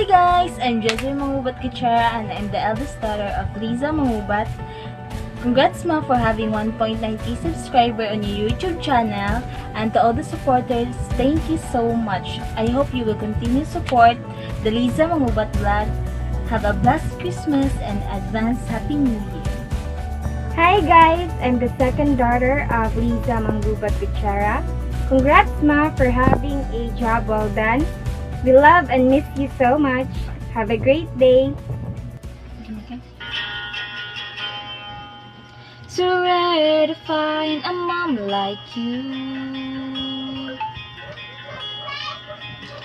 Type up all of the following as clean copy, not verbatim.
Hi guys! I'm Jessie Mangubat Kuchara and I'm the eldest daughter of Liza Mangubat. Congrats ma for having 1.9k subscriber on your YouTube channel, and to all the supporters, thank you so much. I hope you will continue support the Liza Mangubat vlog. Have a blessed Christmas and advance Happy New Year. Hi guys! I'm the second daughter of Liza Mangubat Kuchara. Congrats ma for having a job well done. We love and miss you so much. Have a great day. So rare to find a mom like you.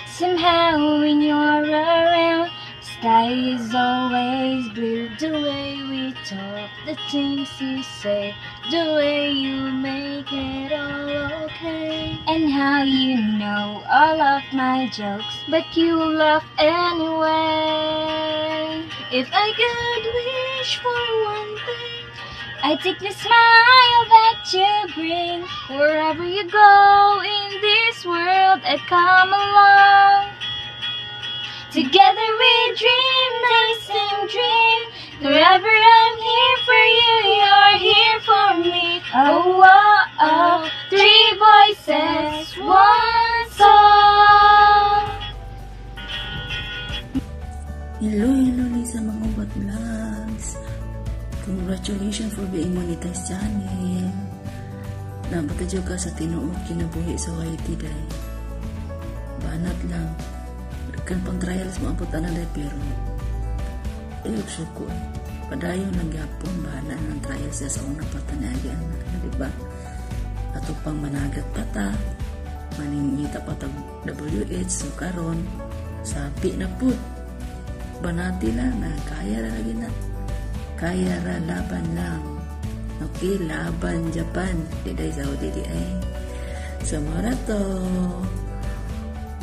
Somehow when you're around, sky is always blue. The way we talk, the things you say, the way you make it all okay. And how you know all of my jokes, but you laugh anyway. If I could wish for one thing, I take the smile that you bring. Wherever you go in this world, I come along. Together we dream the same dream. Wherever I'm here for you, you're here for me. Oh, oh, oh, three voices, one song. Hello Liza Mangubat Vlogs. Congratulations for being monetized channel. Nabata juga sa tinuod kinabuhi sa YT day. Banat lang. Kan pang trials maabot na day pero ayok suko. Padayon lang gapon bana ng trials sa una patanagyan, di ba? Ato pang managat pata. Maningita pa tag WH so karon sapi na pud. Banati lang na kaya ra lagi na. Kaya ra laban lang. Okay, laban Japan. Di day Saudi di ay. Sa marato.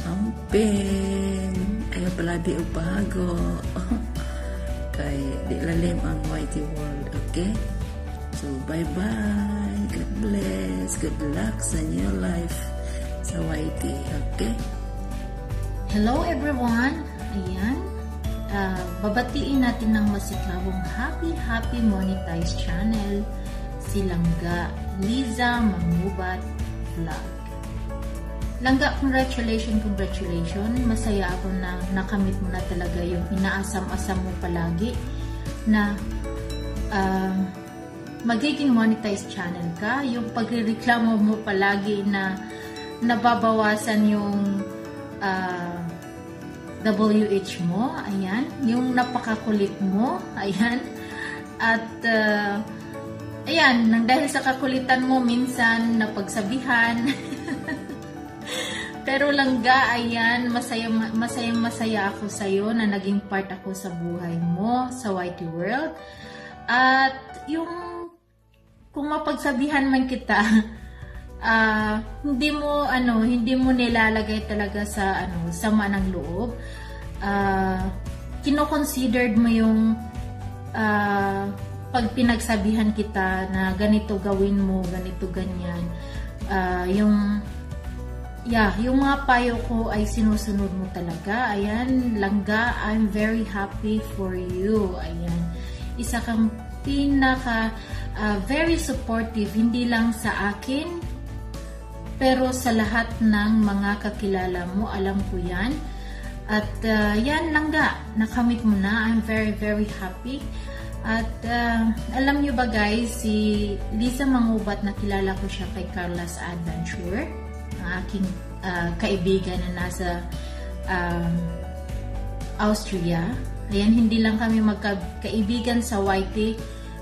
Ampin. Ayaw pala di upago. Kay di lalim ang YT world. Okay? So, bye-bye. God bless. Good luck sa new life sa YT. Okay? Hello everyone. Ayan. Babatiin natin ng masiklawong happy monetized channel si Langga Liza Mangubat Vlog. Langga, congratulations. Masaya ako na nakamit mo na talaga yung inaasam-asam mo palagi na magiging monetized channel ka. Yung pagreklamo mo palagi na nababawasan yung WH mo, ayan, yung napakakulit mo, ayan, at ayan, nang dahil sa kakulitan mo, minsan napagsabihan, pero Langga, ayan, masaya ako sa'yo na naging part ako sa buhay mo, sa YT World, at yung, kung mapagsabihan man kita, hindi mo nilalagay talaga sa sama ng loob. Kino-considered mo yung pag pinagsabihan kita na ganito gawin mo, ganito ganyan. Yung mga payo ko ay sinusunod mo talaga. Ayan, Langga, I'm very happy for you. Ayan, isa kang very supportive, hindi lang sa akin, pero sa lahat ng mga kakilala mo, alam ko yan. At yan, Langga, nakamit mo na. I'm very happy. At alam nyo ba guys, si Liza Mangubat, nakilala ko siya kay Carla's Adventure, ang aking kaibigan na nasa Austria. Ayan, hindi lang kami magkaibigan sa YT,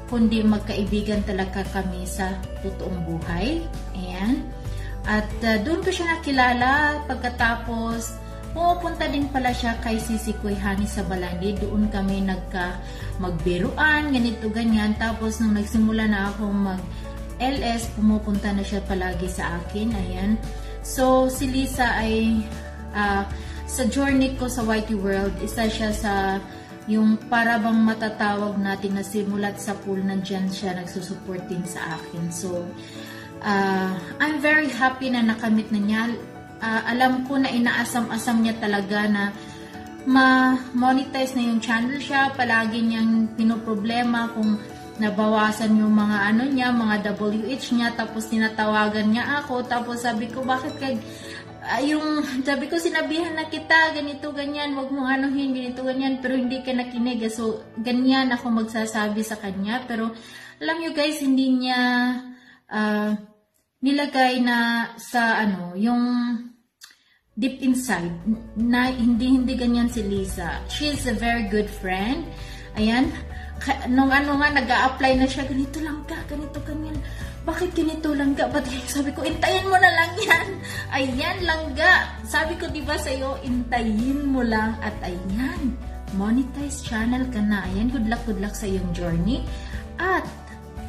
kundi magkaibigan talaga kami sa totoong buhay. Ayan. At doon ko siya nakilala. Pagkatapos, pumunta din pala siya kay Sisi Kuihani sa Balandi. Doon kami magbiruan, ganito, ganyan. Tapos, nung nagsimula na ako mag-LS, pumupunta na siya palagi sa akin. Ayan. So, si Liza ay, sa journey ko sa YT World, isa siya sa yung para bang matatawag natin na simulat sa pool, nandyan siya nagsusupport din sa akin. So, I'm very happy na nakamit na niya. Alam ko na inaasam-asam niya talaga na ma-monetize na yung channel siya. Palagi niyang pinoproblema kung nabawasan yung mga ano niya, mga WH niya, tapos tinatawagan niya ako, tapos sabi ko, bakit sabi ko, sinabihan na kita, ganito, ganyan, wag mo anuhin, ganito, ganyan, pero hindi ka nakinig. So, ganyan ako magsasabi sa kanya, pero alam nyo guys, hindi niya nilagay na sa yung deep inside, na hindi ganyan si Lisa. She is a very good friend. Ayan, nung nag-a-apply na siya, ganito lang ka, ganito, ganyan. Bakit ganito lang ka? Ba't sabi ko, intayin mo na lang yan. Ayan, langga. Sabi ko, diba sa'yo, intayin mo lang. At ayan, monetize channel ka na. Ayan, good luck sa iyong journey. At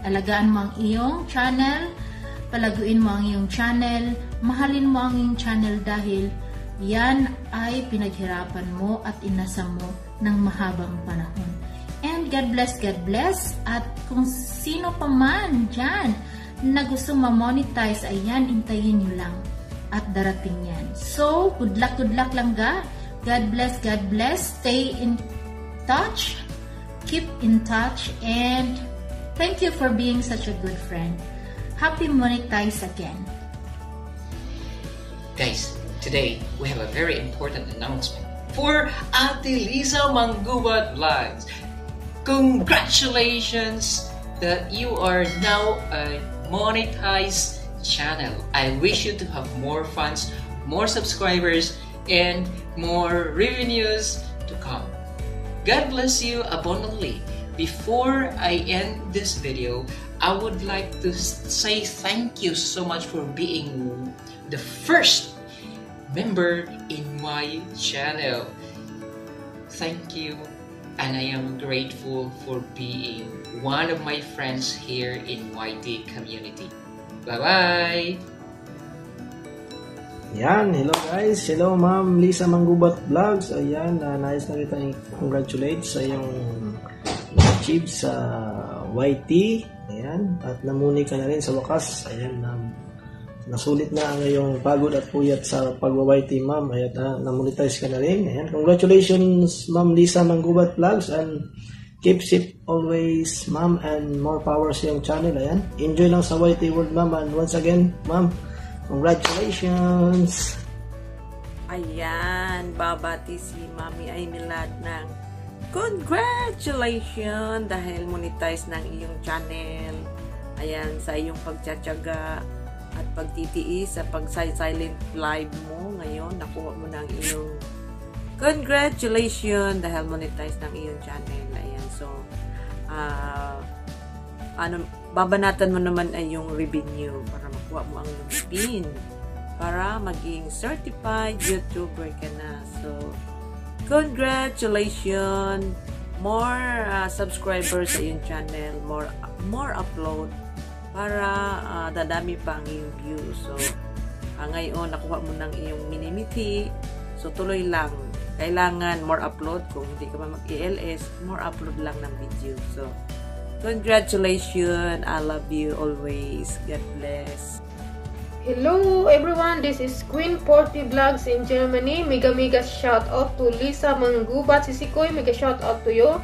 alagaan mo ang iyong channel. Palaguin mo ang iyong channel. Mahalin mo ang iyong channel dahil yan ay pinaghirapan mo at inasa mo ng mahabang panahon. And God bless. At kung sino pa man dyan na gusto ma-monetize, ayan, intayin nyo lang. At darating yan. So, good luck langga. God bless. Stay in touch. Keep in touch. And thank you for being such a good friend. Happy monetize again. Guys, today we have a very important announcement for Ate Lisa Manggubat Vlogs. Congratulations that you are now a monetized channel. I wish you to have more fans, more subscribers, and more revenues to come. God bless you abundantly. Before I end this video, I would like to say thank you so much for being the first member in my channel. Thank you. And I am grateful for being one of my friends here in YT community. Bye-bye! Yan, hello guys. Hello Ma'am Lisa Manggubat Vlogs. Ayan, nais na kita congratulate sa iyong achieve sa YT. Ayan, at namuni ka na rin sa wakas. Ayan, nasulit na ang iyong pagod at puyat sa pag-YT, ma'am. Ayan, namonetize ka na rin. Ayan, congratulations, Ma'am Lisa Manggubat Vlogs, and keep safe always, ma'am, and more power sa iyong channel. Ayan, enjoy lang sa YT world, ma'am, and once again, ma'am, congratulations. Ayan, babati si Mami Aimilad ng congratulations dahil monetize ng iyong channel. Ayan, sa iyong pagtsatsaga at pagtitiis sa pag-silent live mo ngayon, nakuha mo ng iyong congratulations dahil monetize ng iyong channel. Ayan, so babanatan mo naman ay yung revenue para makuha mo ang pin para maging certified YouTuber ka na. So congratulations, more subscribers sa iyong channel, more upload para dadami pa ang iyong views. So, ngayon, nakuha mo ng iyong minimiti. So, tuloy lang. Kailangan more upload. Kung hindi ka pa mag-ELS, more upload lang ng video. So, congratulations. I love you always. God bless. Hello everyone, this is Queen Porty Vlogs in Germany. Mega shout out to Lisa Manggubat. Sisikoy, mega shout out to you.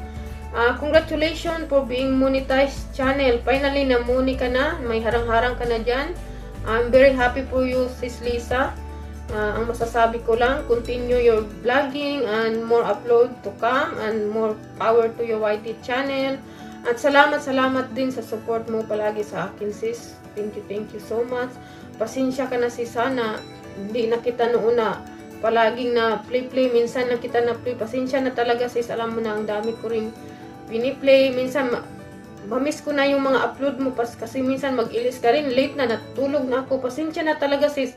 Congratulations for being monetized channel. Finally, namuni ka na. May harang-harang ka na dyan. I'm very happy for you, Sis Lisa. Ang masasabi ko lang, continue your vlogging and more upload to come and more power to your YT channel. At salamat din sa support mo palagi sa akin, sis. Thank you so much. Pasensya ka na, sis, sana hindi na kita noon na palaging na play. Minsan na kita na play. Pasensya na talaga, sis. Alam mo na, ang dami ko rin piniplay. Minsan, mamiss ko na yung mga upload mo kasi minsan mag-ilis ka rin. Late na, natulog na ako. Pasensya na talaga, sis.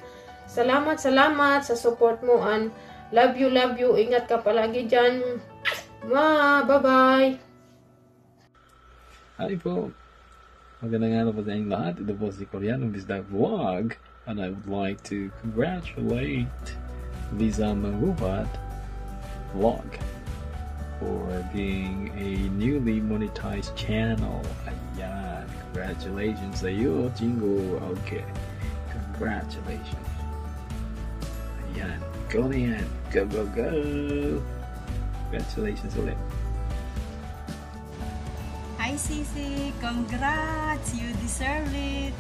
Salamat sa support mo. And love you. Ingat ka palagi dyan. Bye-bye. Hi po. Magandang araw po sa inyong lahat. Ito po si Koreanong Bisda Vlog. And I would like to congratulate Lisa Manggubat Vlog for being a newly monetized channel. Ayan. Congratulations sa iyo, Jingo. Okay. Congratulations. Ayan. Go na yan. Go. Congratulations ulit. Hi Sisi, congrats! You deserve it!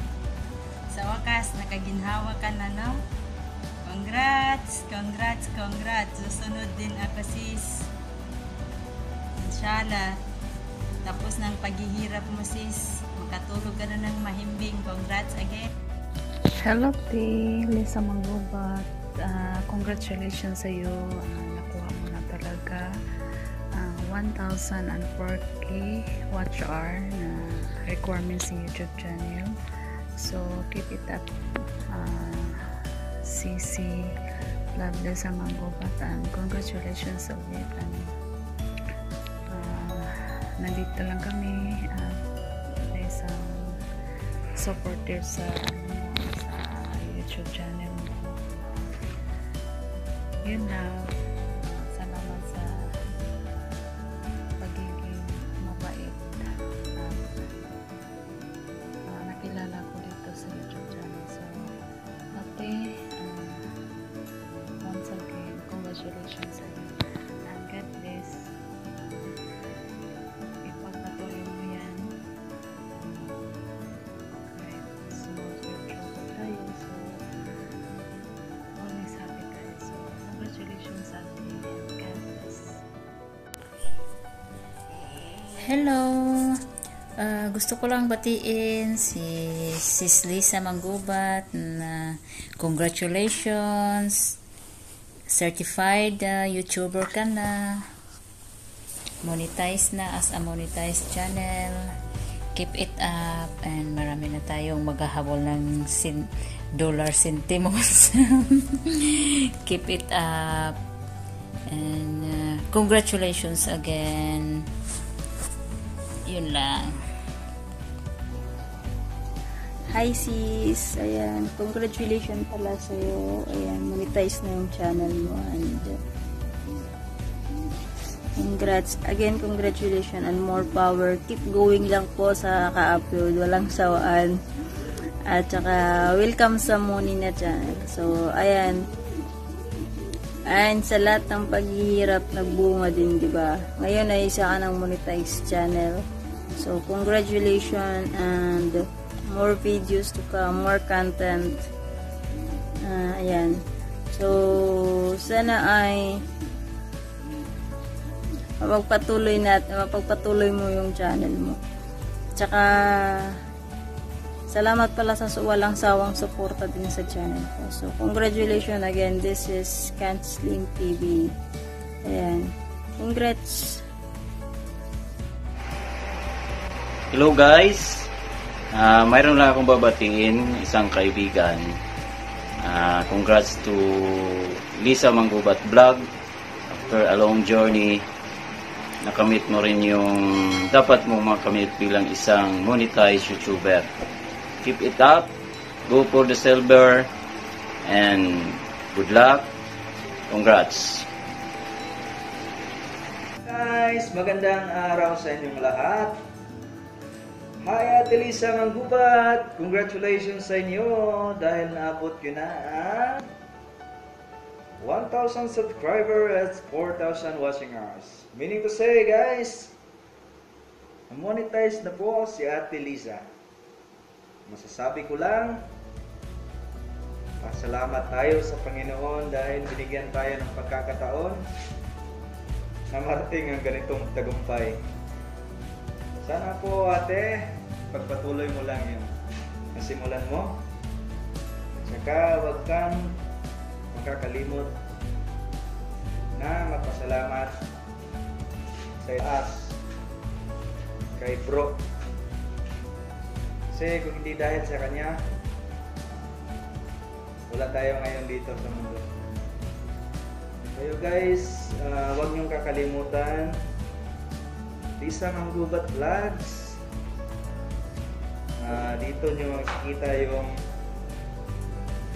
Sa wakas, nakaginhawa ka na, no? Congrats! Congrats! Congrats! Susunod din ako, sis. Inshallah. Tapos ng paghihirap mo, sis. Makatulog ka na ng mahimbing. Congrats again! Hello, Lisa Manggubat. Congratulations sa iyo. Nakuha mo na talaga 1,004K watch hour na requirements sa YouTube channel. So, keep it up. CC Loveless Manggubat, and congratulations ulit. Nandito lang kami isang supporter sa YouTube channel mo. Yun lang. Salamat sa pagiging mabait. Nakilala ko dito sa YouTube channel. So, ate, once again, congratulations sa iyo. And God bless. Ipagpatuloy mo yan. Kahit small trouble tayo. So, always happy tayo. So, congratulations ate. God bless. Hello! Gusto ko lang batiin si Sis Lisa Manggubat na congratulations, certified YouTuber ka na, monetize na as a monetized channel. Keep it up, and marami na tayong maghahabol ng dollar centimos. Keep it up, and congratulations again. Yun lang. Hi sis, ayan, congratulations pala sa'yo, ayan, monetize na yung channel mo, and congrats, again, congratulations and more power, keep going lang po sa ka-upload, walang sawaan, at saka welcome sa Moni na channel. So, ayan, and sa lahat ng paghihirap, nagbunga din, diba? Ngayon ay isa ka ng monetized channel, so congratulations, and more videos to come, more content. Ayan. So, sana ay mapagpatuloy mo yung channel mo. Tsaka, salamat pala sa walang sawang suporta din sa channel ko. So, congratulations again. This is Slim TV. Ayan. Congrats. Hello guys. Mayroon lang akong babatiin, isang kaibigan. Congrats to Lisa Manggubat Vlog. After a long journey, nakamit mo rin yung dapat mo makamit bilang isang monetized YouTuber. Keep it up, go for the silver, and good luck. Congrats. Guys, magandang araw sa inyong lahat. Hi Ate Lisa Manggubat, congratulations sa inyo dahil naabot nyo na ang 1,000 subscriber at 4,000 watching hours. Meaning to say guys, monetize na po si Ate Lisa. Masasabi ko lang, pasalamat tayo sa Panginoon dahil binigyan tayo ng pagkakataon na marating ang ganitong tagumpay. Sana po ate, pagpatuloy mo lang yung nasimulan mo. Saka wag kang makakalimot na magpasalamat sa us, kay bro. Kasi kung hindi dahil sa kanya, wala tayo ngayon dito sa mundo. Kayo guys, wag niyong kakalimutan Lisa Manggubat Vlogs. Dito nyo makikita yung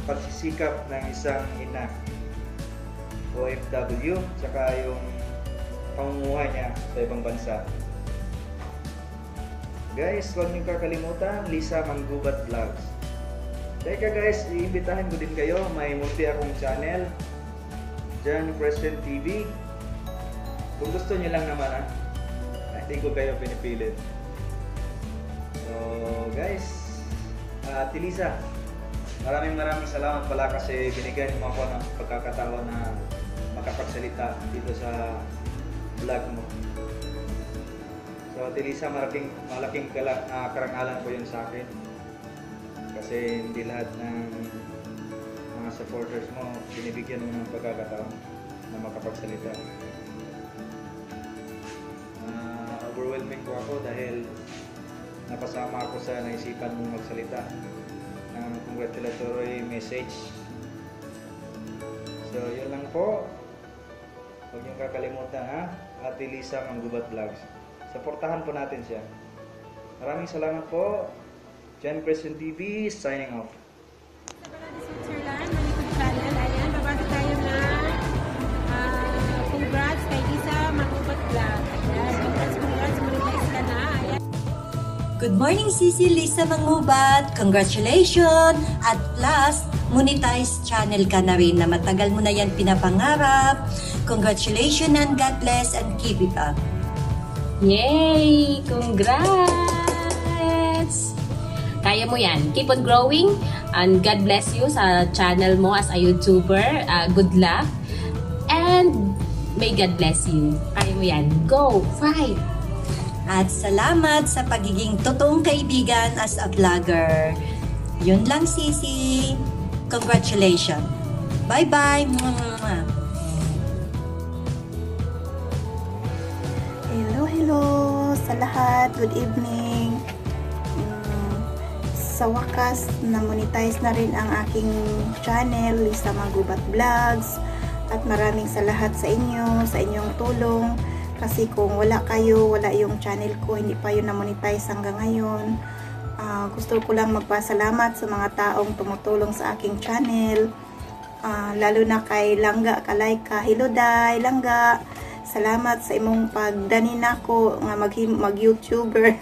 pagsisikap ng isang ina OFW, tsaka yung pamumuhay niya sa ibang bansa. Guys, huwag nyo kakalimutan Lisa Manggubat Vlogs. Teka guys, iimbitahin ko din kayo, may multi akong channel, John Christian TV. Kung gusto nyo lang naman hindi ko kayo pinipilit. So guys, Ate Lisa, maraming salamat pala kasi binigyan mo ako ng pagkakataon na makapagsalita dito sa vlog mo. So Ate Lisa, malaking karangalan po yun sa akin. Kasi hindi lahat ng mga supporters mo binibigyan mo ng pagkakataon na makapagsalita. Overwhelming po ako dahil napasama ako sa naisipan mong magsalita ng congratulatory message. So yun lang po. Huwag niyong kakalimutan Ate Lisa Manggubat Vlogs. Suportahan po natin siya. Maraming salamat po. Jan Christian TV signing off. Switzerland, Malikod Channel. Ayan, babasa tayo na congrats kay Lisa Manggubat Vlog. Ayan, congrats, monetize ka na. Ayan. Good morning, Sisi Lisa Manggubat. Congratulations! At last, monetize channel ka na rin na matagal mo na yan pinapangarap. Congratulations and God bless and keep it up. Yay! Congrats! Kaya mo yan. Keep on growing and God bless you sa channel mo as a YouTuber. Good luck and may God bless you. Kaya mo yan. Go! Fight! At salamat sa pagiging totoong kaibigan as a vlogger. Yun lang, Sisi. Congratulations. Bye-bye. Hello sa lahat. Good evening. Sa wakas, na-monetize na rin ang aking channel, Lisa Manggubat Vlogs. At maraming salamat sa inyo, sa inyong tulong. Kasi kung wala kayo, wala yung channel ko, hindi pa yun na-monetize hanggang ngayon. Gusto ko lang magpasalamat sa mga taong tumutulong sa aking channel. Lalo na kay Langga Kalayka. Hello Day, Langga. Salamat sa imong pagdanin ako nga mag-YouTuber.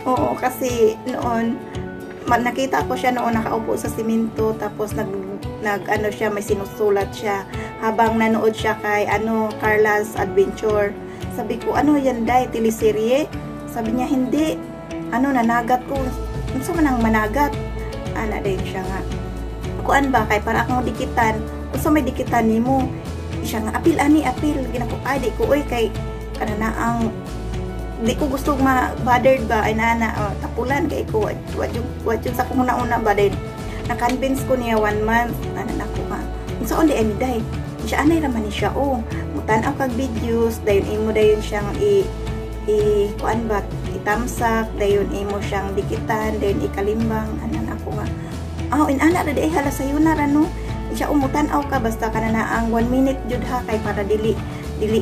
Oo, kasi noon, nakita ko siya noon nakaupo sa simento, tapos ano siya, may sinusulat siya habang nanood siya kay Carla's Adventure. Sabi ko, ano yan Day, teleserye? Sabi niya, hindi. Nanagat ko. Ano sa manang managat? Din siya nga. Kuan ba, kay para akong dikitan. Kung sa may dikitan ni mo, siya nga, apil. Ginako, di ko, kay kananaang di ko gusto ma-bothered ba, ay tapulan kay ko, what yung sa kong una ba din. Na-convince ko niya 1 month, ako nga. Kung saan di day, siya anay raman ni siya, mutanaw kag videos, dayon imo dayon siyang kuan ba, itamsak, dayon imo siyang dikitan, dayon ikalimbang, ako nga. Inana ra di hala sayo na ra no. Siya umutanaw ka basta kana ang 1 minute jud ha kay para dili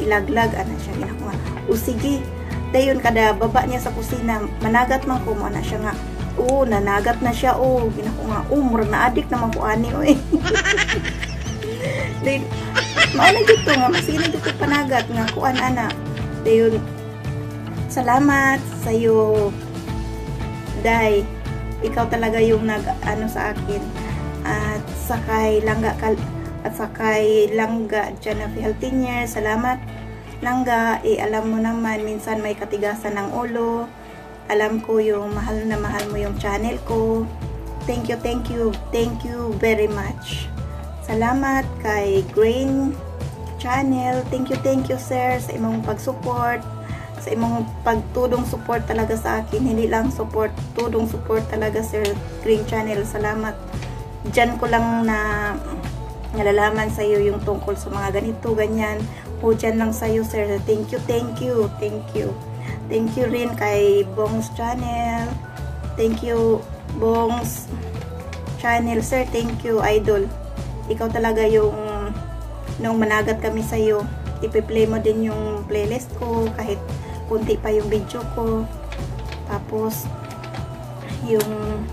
laglag siya ginako nga. Sige. Dayon kada baba niya sa kusina, managat man ko mo siya nga. Nanagat na siya ginako nga. Mura na adik naman ko ani Dayon maana gito nga masina gito panagat nga kuan Dayon salamat sa iyo Day. Ikaw talaga yung sa akin. At sakay Langga Janafi Haltinier, salamat Langga. Alam mo naman minsan may katigasan ng ulo. Alam ko yung mahal na mahal mo yung channel ko. Thank you very much. Salamat kay Grain Channel. Thank you sir sa imong pag-support, sa imong pagtudong support talaga sa akin. Hindi lang support, tudong support talaga sir Grain Channel. Salamat. Diyan ko lang nalalaman sa iyo yung tungkol sa mga ganito, ganyan. Diyan lang sa iyo sir. Thank you. Thank you rin kay Bongs Channel. Thank you Bongs Channel sir. Thank you idol. Ikaw talaga yung nung managat kami sa iyo, ipi-play mo din yung playlist ko kahit kunti pa yung video ko. Tapos yung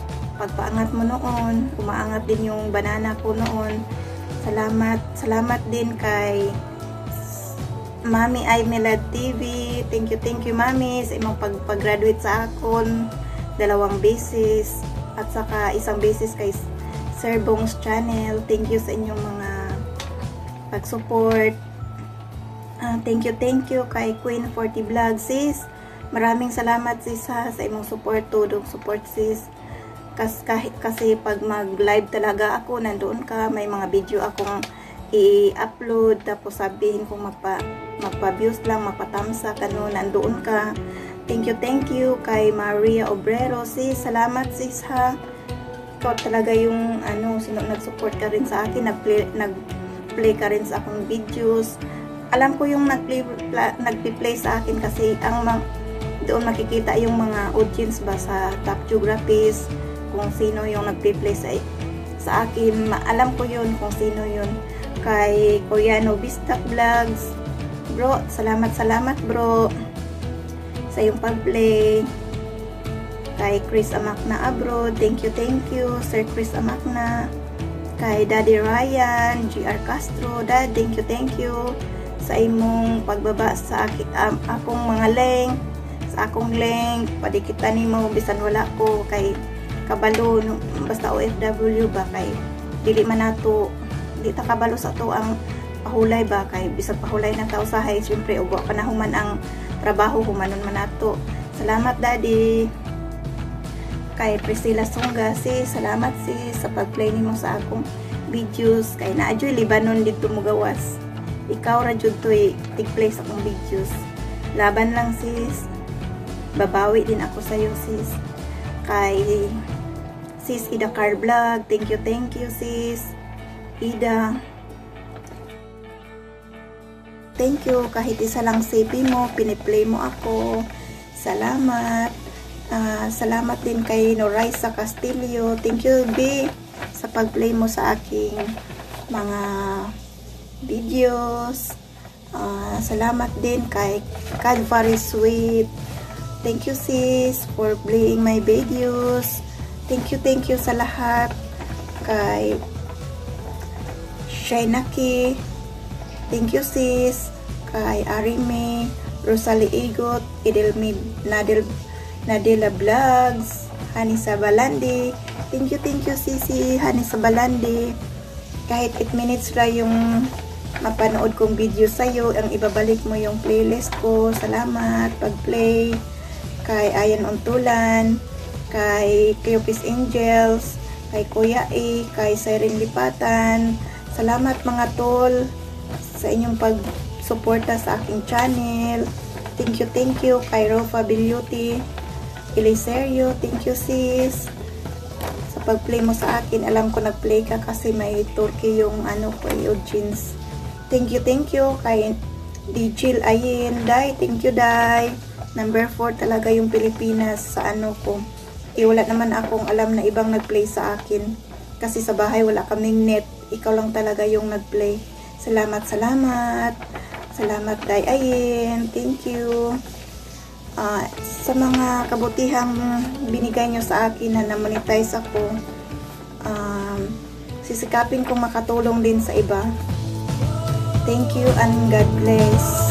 pagpaangat mo noon, umaangat din yung banana ko noon. Salamat din kay Mami Aymelad TV. Thank you Mami sa imong pag-graduate sa akon 2 beses at saka 1 beses kay Sir Bongs Channel. Thank you sa inyong mga pag-support. Thank you kay Queen 40 Vlogs, sis. Maraming salamat, sis, sa imong support, tudong support, sis. Kasi pag mag-live talaga ako, nandoon ka, may mga video akong i-upload, tapos sabihin kong magpa-views lang, magpatamsa ka, no, nandoon ka. Thank you kay Maria Obrero, sis. Salamat, sis, ha. Ikaw talaga yung nag-support ka rin sa akin, nag-play ka rin sa akong videos. Alam ko yung nag-play sa akin kasi doon makikita yung mga audience ba sa Top Geographies, kung sino yung nag-play sa akin. Alam ko yun kung sino yun. Kay Koreano Vista Vlogs, bro, salamat bro sa yung pag-play. Kay Chris Amakna Abroad, thank you Sir Chris Amakna. Kay Daddy Ryan GR Castro, Dad, thank you sa imong pagbaba sa akong mga link, sa akong link, padikitan nimo bisan wala ko kay kabalo, basta OFW ba, kay dili man nato, di ta kabalo sa to ang pahulay ba, kay bisan pahulay na tao sahay, syempre ugwa panahon man ang trabaho, humanon man nato. Salamat, Daddy. Kay Priscilla Songa, sis, salamat, sis, sa pag-play nimo sa akong videos. Kay naadyoy Libanon dito mo gawas, ikaw ra jud to'y tig-play sa akong videos. Laban lang, sis, babawi din ako sa'yo, sis. Kay sis Ida Car Vlog, thank you sis Ida. Thank you kahit isa lang CP mo, piniplay mo ako. Salamat. Salamat din kay Noraisa Castillo, thank you B sa pag-play mo sa aking mga videos. Salamat din kay Cadbury Sweet, thank you sis for playing my videos. Thank you sa lahat. Kay Shainaki, thank you sis. Kay Arime, Rosalie Igot, Edelmi Nadela Vlogs, Hanisa Balandi, thank you sisi Hanisa Balandi. Kahit 8 minutes ra yung mapanood kong video sa'yo, ang ibabalik mo yung playlist ko. Salamat pag-play. Kay Ayan Untulan, kay Cleopis Angels, kay Kuya A, kay Siren Lipatan. Salamat mga tol sa inyong pag-suporta sa aking channel. Thank you kay Rofa Beauty Eliserio, thank you sis sa pag-play mo sa akin. Alam ko nag-play ka kasi may turkey yung audience. Thank you kay Dijil Ayin, Day, thank you Day. Number 4 talaga yung Pilipinas sa ko. Wala naman akong alam na ibang nag-play sa akin. Kasi sa bahay wala kaming net. Ikaw lang talaga yung nag-play. Salamat. Salamat, Day Ayin. Thank you. Sa mga kabutihang binigay nyo sa akin na na-monetize ako, sisikapin kong makatulong din sa iba. Thank you and God bless.